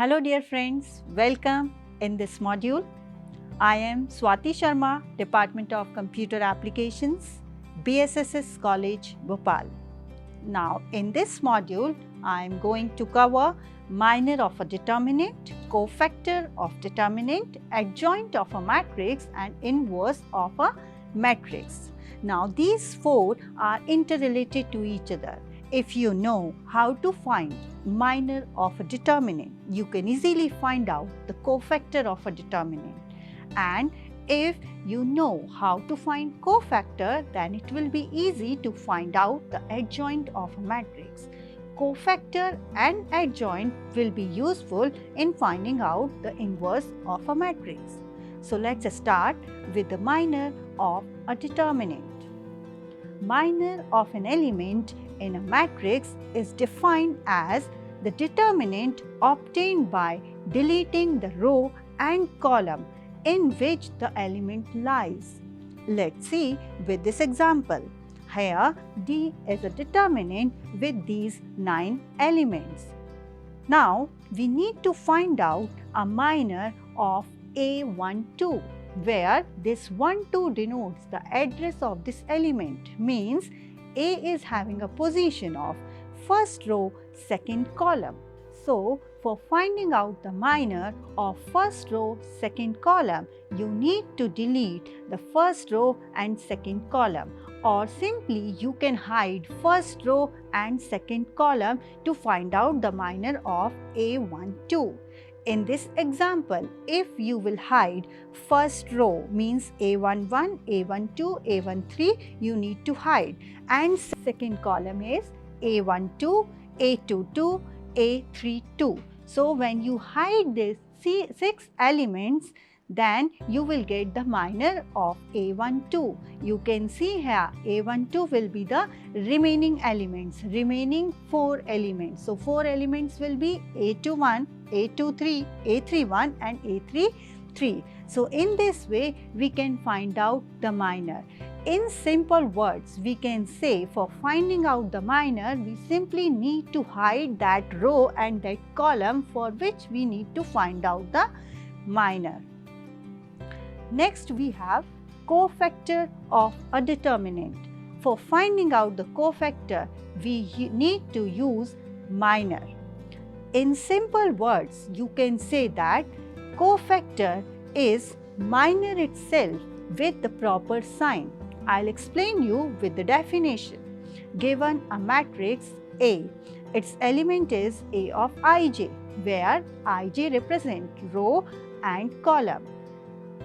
Hello dear friends, welcome in this module. I am Swati Sharma, Department of Computer Applications, BSSS College, Bhopal. Now in this module, I am going to cover minor of a determinant, cofactor of determinant, adjoint of a matrix and inverse of a matrix. Now these four are interrelated to each other. If you know how to find minor of a determinant, you can easily find out the cofactor of a determinant. And if you know how to find cofactor, then it will be easy to find out the adjoint of a matrix. Cofactor and adjoint will be useful in finding out the inverse of a matrix. So let's start with the minor of a determinant. Minor of an element in a matrix is defined as the determinant obtained by deleting the row and column in which the element lies. Let's see with this example. Here D is a determinant with these 9 elements. Now we need to find out a minor of A12, where this 12 denotes the address of this element, means A is having a position of first row, second column. So, for finding out the minor of first row, second column, you need to delete the first row and second column, or simply you can hide first row and second column to find out the minor of A12. In this example, if you will hide first row, means A11, A12, A13, you need to hide, and second column is A12, A22, A32. So when you hide these 6 elements, then you will get the minor of A12. You can see here A12 will be the remaining elements, remaining 4 elements. So 4 elements will be A21, A23, A31 and A33. So in this way we can find out the minor. In simple words, we can say for finding out the minor, we simply need to hide that row and that column for which we need to find out the minor. Next we have cofactor of a determinant. For finding out the cofactor, we need to use minor. In simple words, you can say that cofactor is minor itself with the proper sign. I'll explain you with the definition. Given a matrix A, its element is A of ij, where ij represents row and column.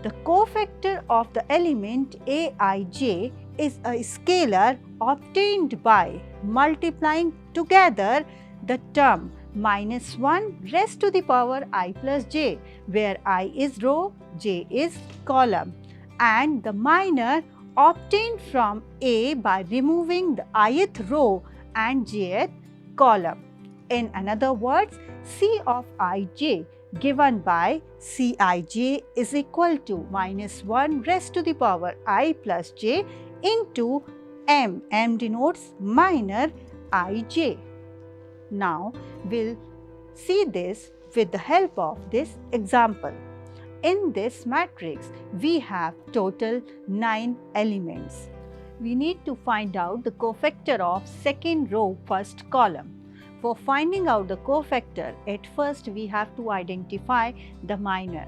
The cofactor of the element Aij is a scalar obtained by multiplying together the term -1 raised to the power I plus j, where I is row, j is column, and the minor obtained from A by removing the ith row and jth column. In another words, C of ij given by Cij is equal to -1 raised to the power I plus j into m. M denotes minor ij. Now we'll see this with the help of this example. In this matrix, we have total 9 elements. We need to find out the cofactor of second row, first column. For finding out the cofactor, at first we have to identify the minor.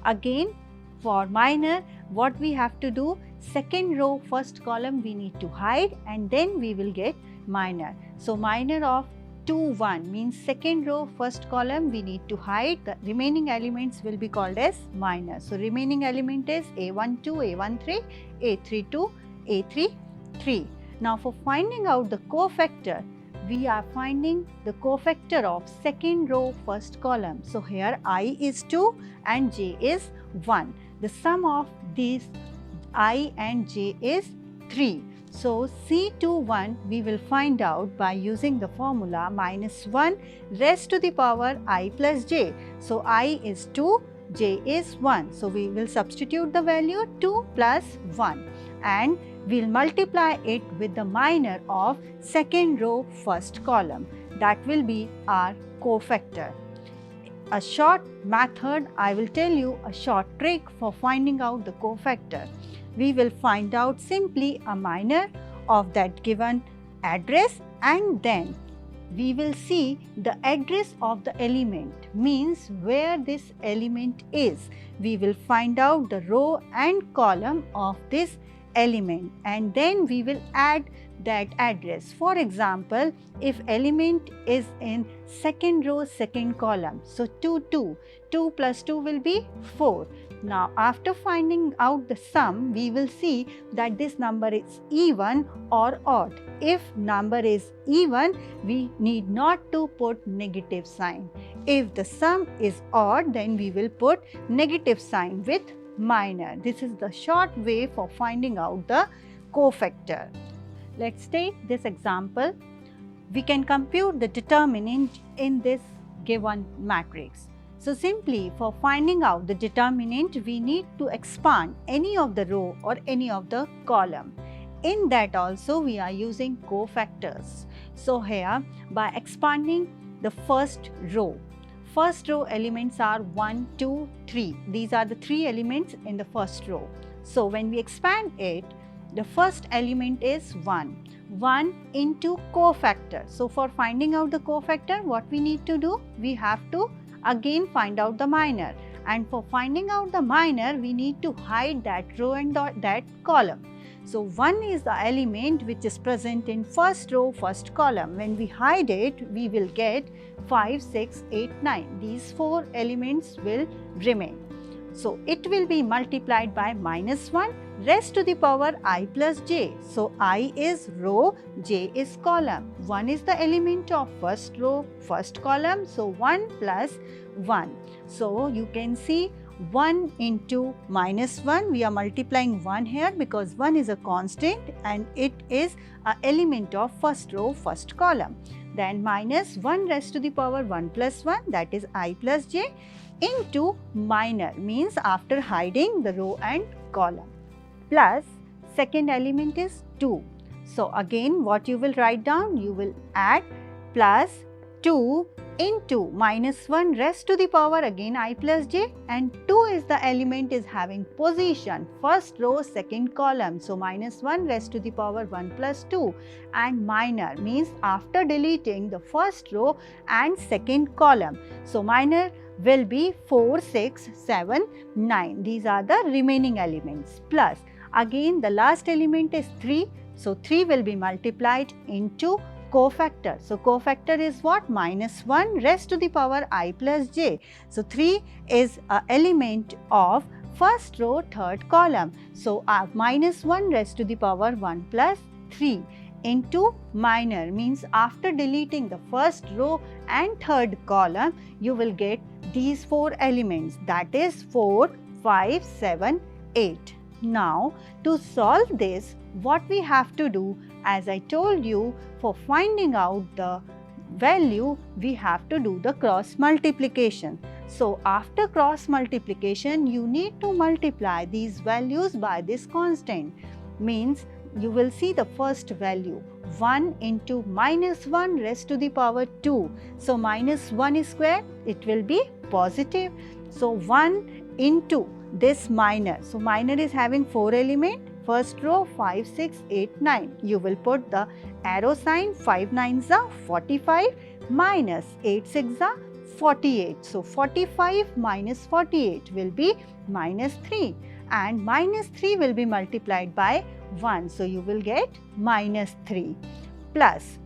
Again, for minor, what we have to do? Second row, first column we need to hide, and then we will get minor. So minor of 2, 1 means second row, first column we need to hide. The remaining elements will be called as minor. So remaining element is A12, A13, A32, A33. Now for finding out the cofactor, we are finding the cofactor of second row, first column. So here I is 2 and j is 1. The sum of these I and j is 3. So C21 we will find out by using the formula -1 raised to the power I plus j. So I is 2, j is 1. So we will substitute the value 2 plus 1 and we'll multiply it with the minor of second row, first column. That will be our cofactor. a short method, I will tell you a short trick for finding out the cofactor. We will find out simply a minor of that given address, and then we will see the address of the element, means where this element is. We will find out the row and column of this element, and then we will add that address. For example, if element is in second row, second column, so 2 plus 2 will be 4. Now, after finding out the sum, we will see that this number is even or odd. If number is even, we need not to put negative sign. If the sum is odd, then we will put negative sign with minor. This is the short way for finding out the cofactor. Let's take this example. We can compute the determinant in this given matrix. So simply for finding out the determinant, we need to expand any of the row or any of the column. In that also we are using cofactors. So here, by expanding the first row elements are 1, 2, 3. These are the 3 elements in the first row. So when we expand it, the first element is 1 into cofactor. So for finding out the cofactor, what we need to do? We have to again find out the minor, and for finding out the minor, we need to hide that row and that column. So 1 is the element which is present in first row, first column. When we hide it, we will get 5, 6, 8, 9. These 4 elements will remain. So it will be multiplied by -1 raised to the power I plus j. So I is row, j is column. 1 is the element of first row, first column. So 1 plus 1. So you can see 1 into -1, we are multiplying 1 here because 1 is a constant and it is an element of first row, first column. Then -1 raised to the power 1 plus 1, that is I plus j, into minor, means after hiding the row and column, plus second element is 2. So again what you will write down? You will add plus 2 into -1 raised to the power again I plus j, and 2 is the element is having position first row, second column. So -1 raised to the power 1 plus 2, and minor means after deleting the first row and second column. So minor will be 4, 6, 7, 9. These are the remaining elements, plus again the last element is 3. So 3 will be multiplied into cofactor. So cofactor is what? -1 raised to the power I plus j. So 3 is an element of first row, third column. So -1 raised to the power 1 plus 3 into minor, means after deleting the first row and third column, you will get these 4 elements, that is 4, 5, 7, 8. Now to solve this, what we have to do, as I told you, for finding out the value, we have to do the cross multiplication. So after cross multiplication, you need to multiply these values by this constant, means you will see the first value 1 into -1 raised to the power 2. So -1 square, it will be positive. So 1 into this minor. So minor is having 4 elements. First row 5, 6, 8, 9. You will put the arrow sign, 5 9s are 45 minus 8 6s are 48. So 45 minus 48 will be -3, and -3 will be multiplied by 1. So you will get -3, plus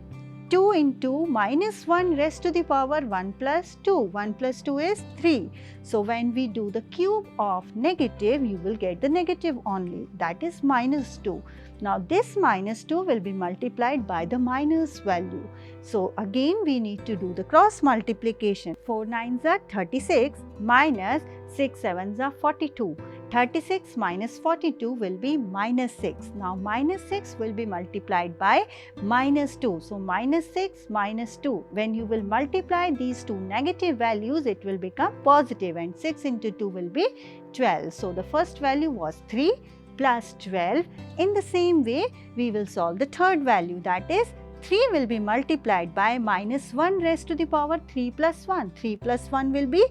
2 into -1 raised to the power 1 plus 2. 1 plus 2 is 3. So when we do the cube of negative, you will get the negative only, that is -2. Now this -2 will be multiplied by the minus value. So again we need to do the cross multiplication. 4 9s are 36 minus 6 7s are 42. 36 minus 42 will be -6. Now -6 will be multiplied by -2. So -6 minus 2. When you will multiply these two negative values, it will become positive, and 6 into 2 will be 12. So the first value was 3 plus 12. In the same way, we will solve the third value, that is 3 will be multiplied by minus 1 raised to the power 3 plus 1. 3 plus 1 will be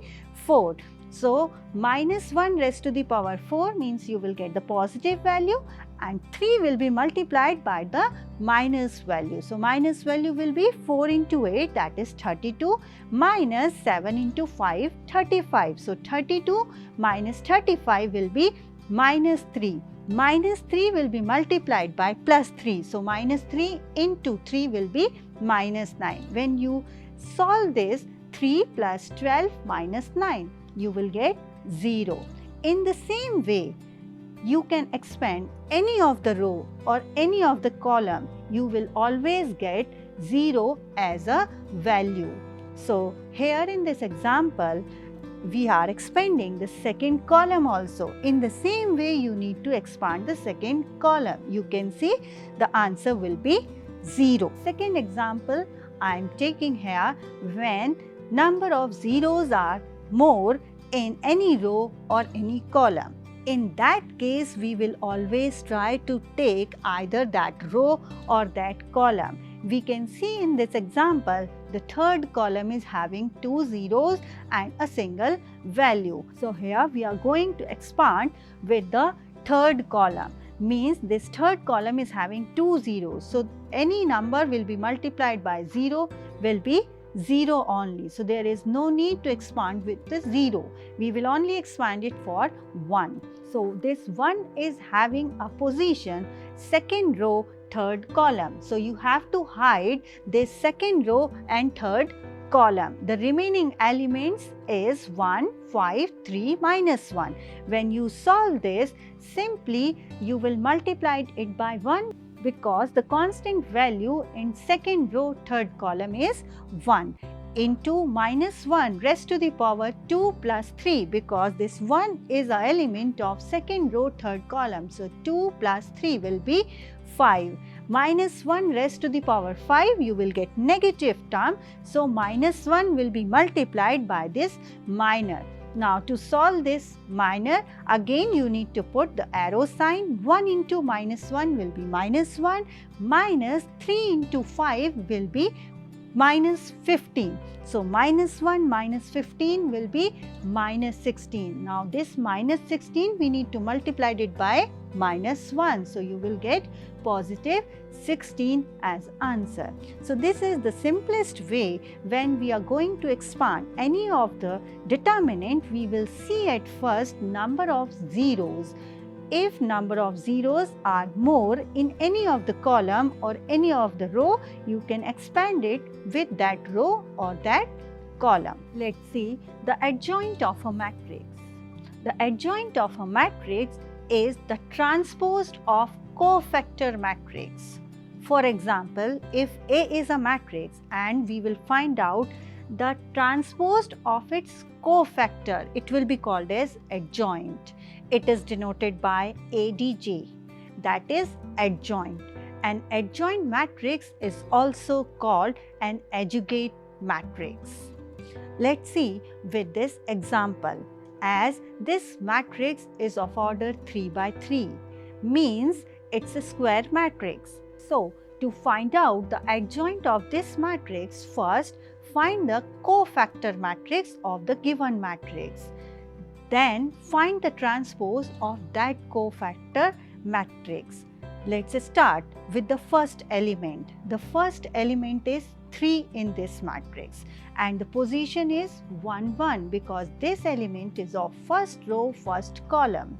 4. So, minus 1 raised to the power 4 means you will get the positive value, and 3 will be multiplied by the minus value. So, minus value will be 4 into 8, that is 32, minus 7 into 5, 35. So, 32 minus 35 will be minus 3. Minus 3 will be multiplied by plus 3. So, minus 3 into 3 will be minus 9. When you solve this, 3 plus 12 minus 9, you will get 0. In the same way, you can expand any of the row or any of the column. You will always get 0 as a value. So, here in this example, we are expanding the second column also. In the same way, you need to expand the second column. You can see the answer will be 0. Second example I am taking here, when number of zeros are more in any row or any column. In that case, we will always try to take either that row or that column. We can see in this example, the third column is having 2 zeros and a single value. So, here we are going to expand with the third column. Means this third column is having 2 zeros. So, any number will be multiplied by 0 will be 0 only. So, there is no need to expand with the 0. We will only expand it for 1. So, this 1 is having a position second row, third column. So, you have to hide this second row and third column. The remaining elements is 1, 5, 3, minus 1. When you solve this, simply you will multiply it by 1, because the constant value in second row, third column is 1, into minus 1 raised to the power 2 plus 3, because this 1 is an element of second row, third column. So, 2 plus 3 will be 5. Minus 1 raised to the power 5, you will get negative term. So, minus 1 will be multiplied by this minor. Now, to solve this minor, again you need to put the arrow sign. 1 into minus 1 will be minus 1, minus 3 into 5 will be minus 15. So, minus 1 minus 15 will be minus 16. Now, this minus 16 we need to multiply it by minus 1. So, you will get positive 16 as answer. So, this is the simplest way. When we are going to expand any of the determinant, we will see at first number of zeros. If number of zeros are more in any of the column or any of the row, you can expand it with that row or that column. Let's see the adjoint of a matrix. The adjoint of a matrix is the transpose of cofactor matrix. For example, if A is a matrix and we will find out the transpose of its cofactor, it will be called as adjoint. It is denoted by ADJ, that is adjoint. An adjoint matrix is also called an adjugate matrix. Let's see with this example. As this matrix is of order 3 by 3, means it's a square matrix. So, to find out the adjoint of this matrix, first find the cofactor matrix of the given matrix. Then find the transpose of that cofactor matrix. Let's start with the first element. The first element is 3 in this matrix and the position is 1, 1, because this element is of first row, first column.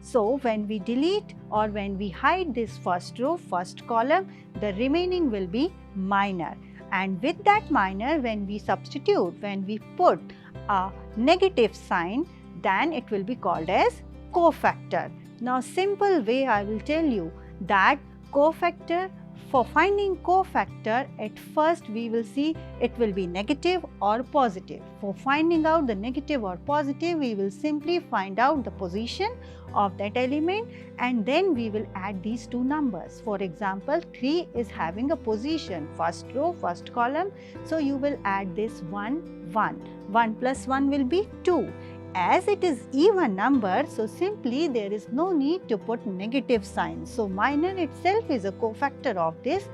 So, when we delete or when we hide this first row, first column, the remaining will be minor. And with that minor, when we substitute, when we put a negative sign, then it will be called as cofactor. Now, simple way I will tell you that cofactor, for finding cofactor, at first we will see it will be negative or positive. For finding out the negative or positive, we will simply find out the position of that element and then we will add these two numbers. For example, 3 is having a position, first row, first column. So, you will add this 1, 1. 1 plus 1 will be 2. As it is even number, so simply there is no need to put negative sign. So, minor itself is a cofactor of this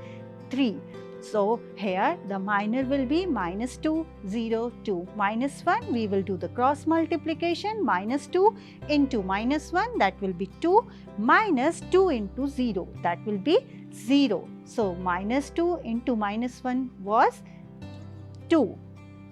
3. So here the minor will be minus 2, 0, 2, minus 1. We will do the cross multiplication. Minus 2 into minus 1, that will be 2, minus 2 into 0, that will be 0. So minus 2 into minus 1 was 2.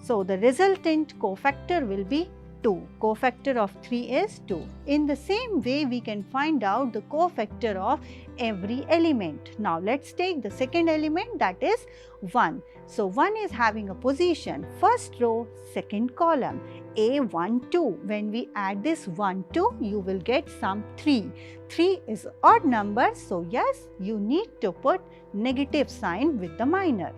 So the resultant cofactor will be 2. Cofactor of 3 is 2. In the same way, we can find out the cofactor of every element. Now let's take the second element, that is 1. So 1 is having a position, first row, second column, A1, 2. When we add this 1, 2, you will get some 3. 3 is odd number, so yes, you need to put negative sign with the minor.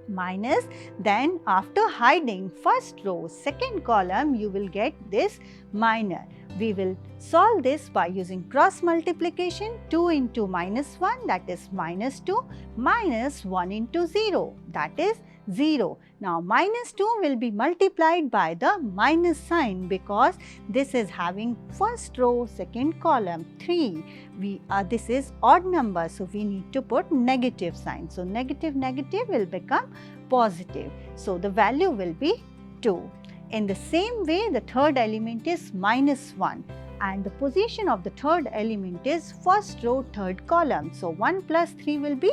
Minus, then after hiding first row, second column, you will get this minor. We will solve this by using cross multiplication. 2 into minus 1, that is minus 2, minus 1 into 0, that is 0. Now minus 2 will be multiplied by the minus sign because this is having first row, second column, 3. This is odd number, so we need to put negative sign. So negative will become positive. So the value will be 2. In the same way, the third element is minus 1 and the position of the third element is first row, third column. So 1 plus 3 will be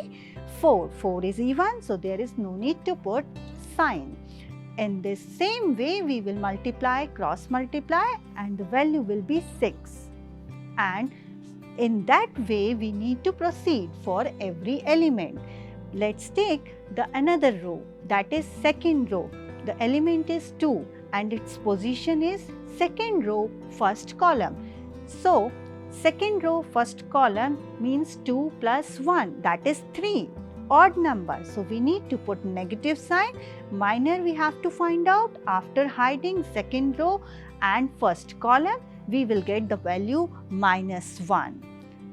4. 4 is even, so there is no need to put sign. In this same way, we will multiply, cross multiply, and the value will be 6. And in that way, we need to proceed for every element. Let's take the another row, that is second row. The element is 2 and its position is second row, first column. So second row, first column means 2 plus 1, that is 3. Odd number, so we need to put negative sign. Minor we have to find out. After hiding second row and first column, we will get the value minus 1.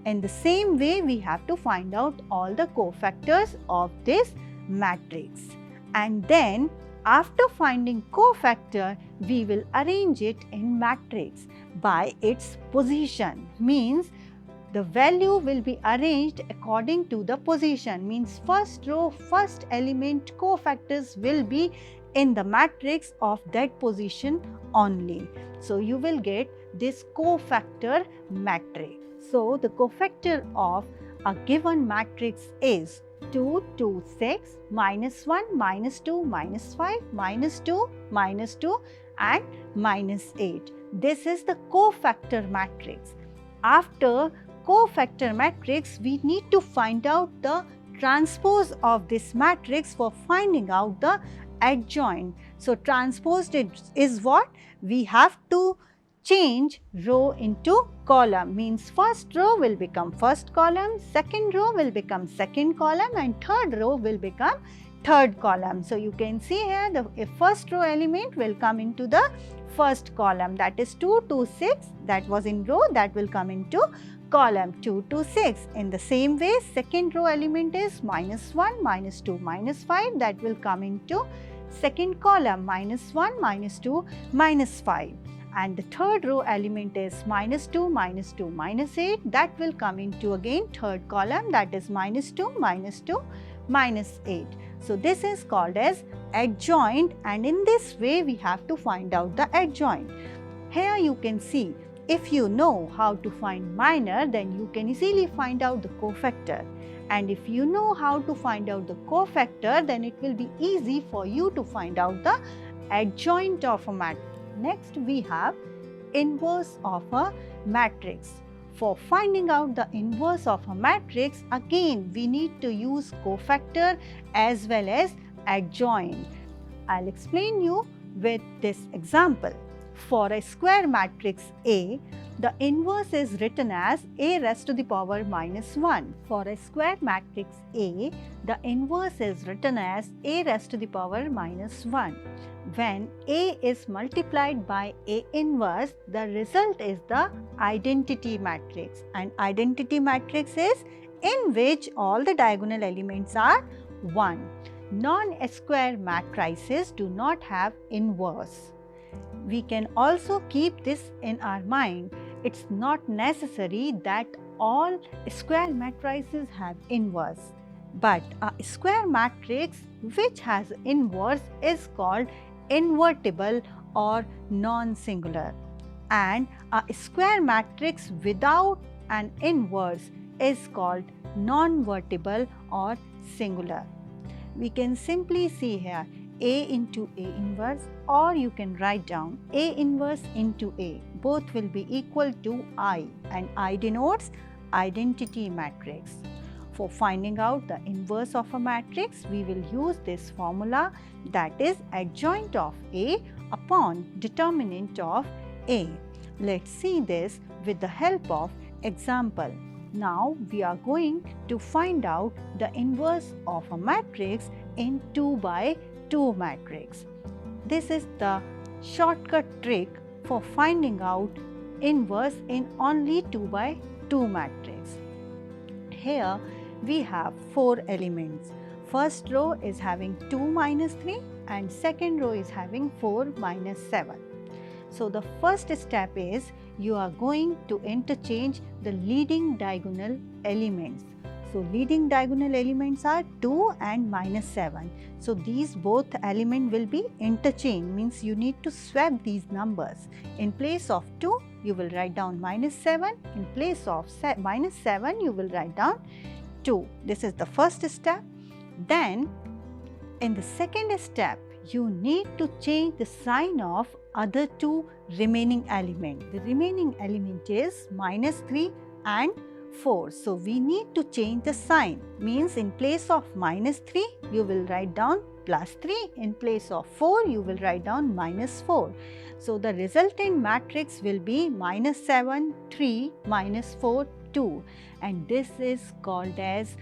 In the same way, we have to find out all the cofactors of this matrix. And then after finding cofactor, we will arrange it in matrix by its position. Means the value will be arranged according to the position. Means first row, first element cofactors will be in the matrix of that position only. So you will get this cofactor matrix. So the cofactor of a given matrix is 2, 2, 6, minus 1, minus 2, minus 5, minus 2, minus 2 and minus 8. This is the cofactor matrix. After cofactor matrix, we need to find out the transpose of this matrix for finding out the adjoint. So transposed is what? We have to change row into column. Means first row will become first column, second row will become second column and third row will become third column. So you can see here the first row element will come into the first column, that is 2 to 6, that was in row, that will come into column 2 to 6. In the same way, second row element is minus 1, minus 2, minus 5, that will come into second column, minus 1, minus 2, minus 5. And the third row element is minus 2, minus 2, minus 8, that will come into again third column, that is minus 2, minus 2, minus 8. So this is called as adjoint, and in this way we have to find out the adjoint. Here you can see, if you know how to find minor, then you can easily find out the cofactor. And if you know how to find out the cofactor, then it will be easy for you to find out the adjoint of a matrix. Next we have inverse of a matrix. For finding out the inverse of a matrix, again we need to use cofactor as well as adjoint. I'll explain you with this example. For a square matrix A, the inverse is written as A raised to the power minus 1. For a square matrix A, the inverse is written as A raised to the power minus 1. When A is multiplied by A inverse, the result is the identity matrix. And identity matrix is in which all the diagonal elements are 1. Non-square matrices do not have inverse. We can also keep this in our mind. It's not necessary that all square matrices have inverse. But a square matrix which has inverse is called invertible or non-singular, and a square matrix without an inverse is called non-vertible or singular. We can simply see here A into A inverse, or you can write down A inverse into A. Both will be equal to I, and I denotes identity matrix. For finding out the inverse of a matrix, we will use this formula, that is adjoint of A upon determinant of A. Let's see this with the help of example. Now we are going to find out the inverse of a matrix in 2 by 2 matrix. This is the shortcut trick for finding out inverse in only 2 by 2 matrix. Here we have 4 elements. First row is having 2 minus 3 and second row is having 4 minus 7. So the first step is you are going to interchange the leading diagonal elements. So leading diagonal elements are 2 and minus 7. So these both element will be interchanged, means you need to swap these numbers. In place of 2, you will write down minus 7. In place of minus 7, you will write down 2. This is the first step. Then in the second step, you need to change the sign of other 2 remaining element. The remaining element is minus 3 and 4. So we need to change the sign, means in place of minus 3, you will write down plus 3. In place of 4, you will write down minus 4. So the resultant matrix will be minus 7, 3, minus 4, 2. And this is called as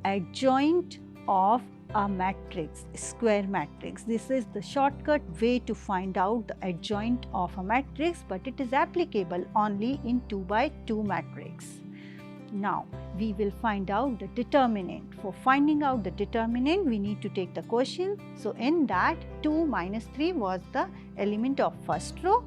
adjoint of a matrix, square matrix. This is the shortcut way to find out the adjoint of a matrix, but it is applicable only in 2 by 2 matrix. Now we will find out the determinant. For finding out the determinant, we need to take the quotient. So in that, 2 minus 3 was the element of first row,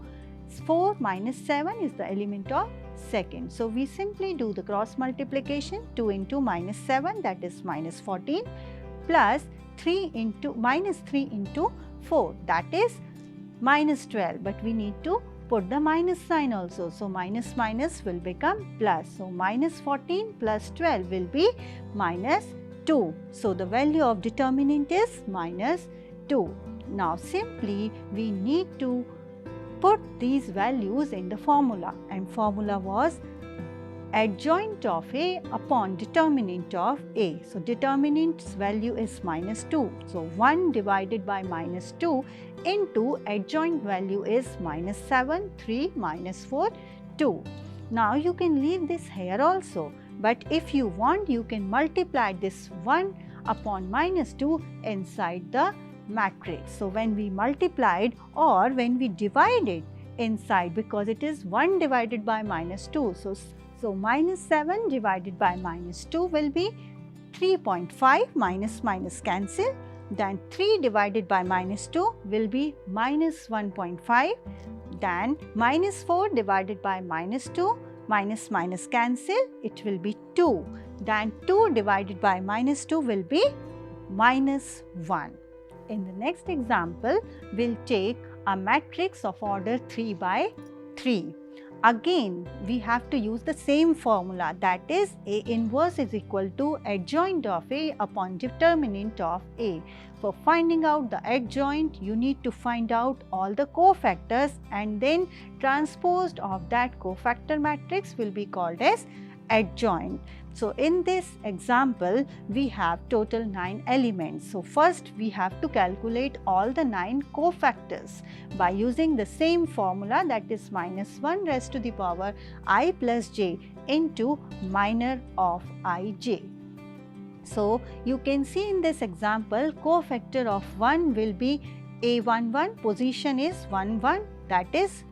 4 minus 7 is the element of second. So we simply do the cross multiplication. 2 into minus 7, that is minus 14, plus 3 into minus 3 into 4, that is minus 12, but we need to put the minus sign also. So minus minus will become plus. So minus 14 plus 12 will be minus 2. So the value of determinant is minus 2. Now simply we need to put these values in the formula, and formula was adjoint of A upon determinant of A. So determinant's value is minus 2. So 1 divided by minus 2 into adjoint value is minus 7, 3, minus 4, 2. Now you can leave this here also, but if you want, you can multiply this 1 upon minus 2 inside the matrix. So when we multiplied or when we divided inside, because it is 1 divided by minus 2. So minus 7 divided by minus 2 will be 3.5, minus minus cancel. Then 3 divided by minus 2 will be minus 1.5. Then minus 4 divided by minus 2, minus minus cancel, it will be 2. Then 2 divided by minus 2 will be minus 1. In the next example, we'll take a matrix of order 3 by 3. Again, we have to use the same formula, that is A inverse is equal to adjoint of A upon determinant of A. For finding out the adjoint, you need to find out all the cofactors, and then transposed of that cofactor matrix will be called as adjoint. So in this example, we have total 9 elements. So first we have to calculate all the 9 cofactors by using the same formula, that is minus 1 raised to the power I plus j into minor of ij. So you can see in this example, cofactor of 1 will be A11, position is 1, 1, that is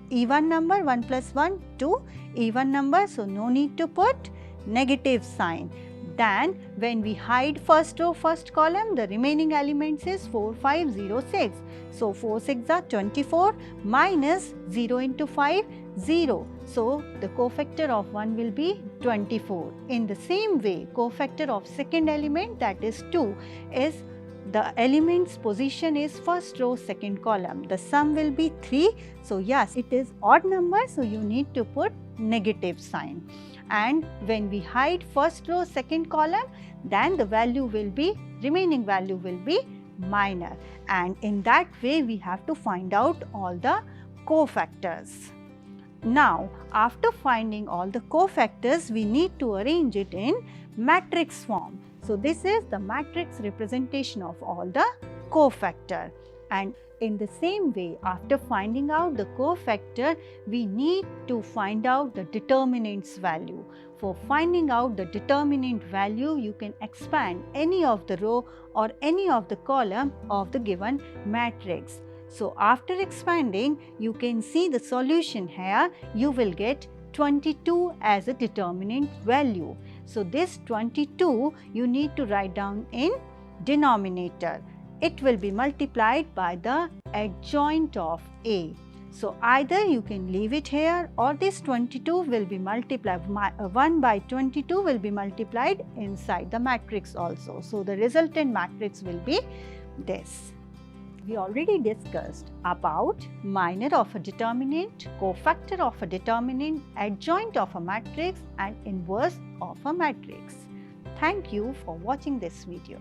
even number, 1 plus 1, 2, even number, so no need to put negative sign. Then when we hide first row, first column, the remaining elements is 4, 5, 0, 6. So 4 6 are 24 minus 0 into 5, 0. So the cofactor of 1 will be 24. In the same way, cofactor of second element, that is 2, is the element's position is first row, second column. The sum will be 3. So yes, it is odd number, so you need to put negative sign. And when we hide first row, second column, then the value will be, remaining value will be minor. And in that way, we have to find out all the cofactors. Now, after finding all the cofactors, we need to arrange it in matrix form. So, this is the matrix representation of all the cofactor. And in the same way, after finding out the cofactor, we need to find out the determinant's value. For finding out the determinant value, you can expand any of the row or any of the column of the given matrix. So, after expanding, you can see the solution here. You will get 22 as a determinant value. So, this 22 you need to write down in denominator. It will be multiplied by the adjoint of A. So, either you can leave it here, or this 22 will be multiplied, 1 by 22 will be multiplied inside the matrix also. So, the resultant matrix will be this. We already discussed about minor of a determinant, cofactor of a determinant, adjoint of a matrix and inverse of a matrix. Thank you for watching this video.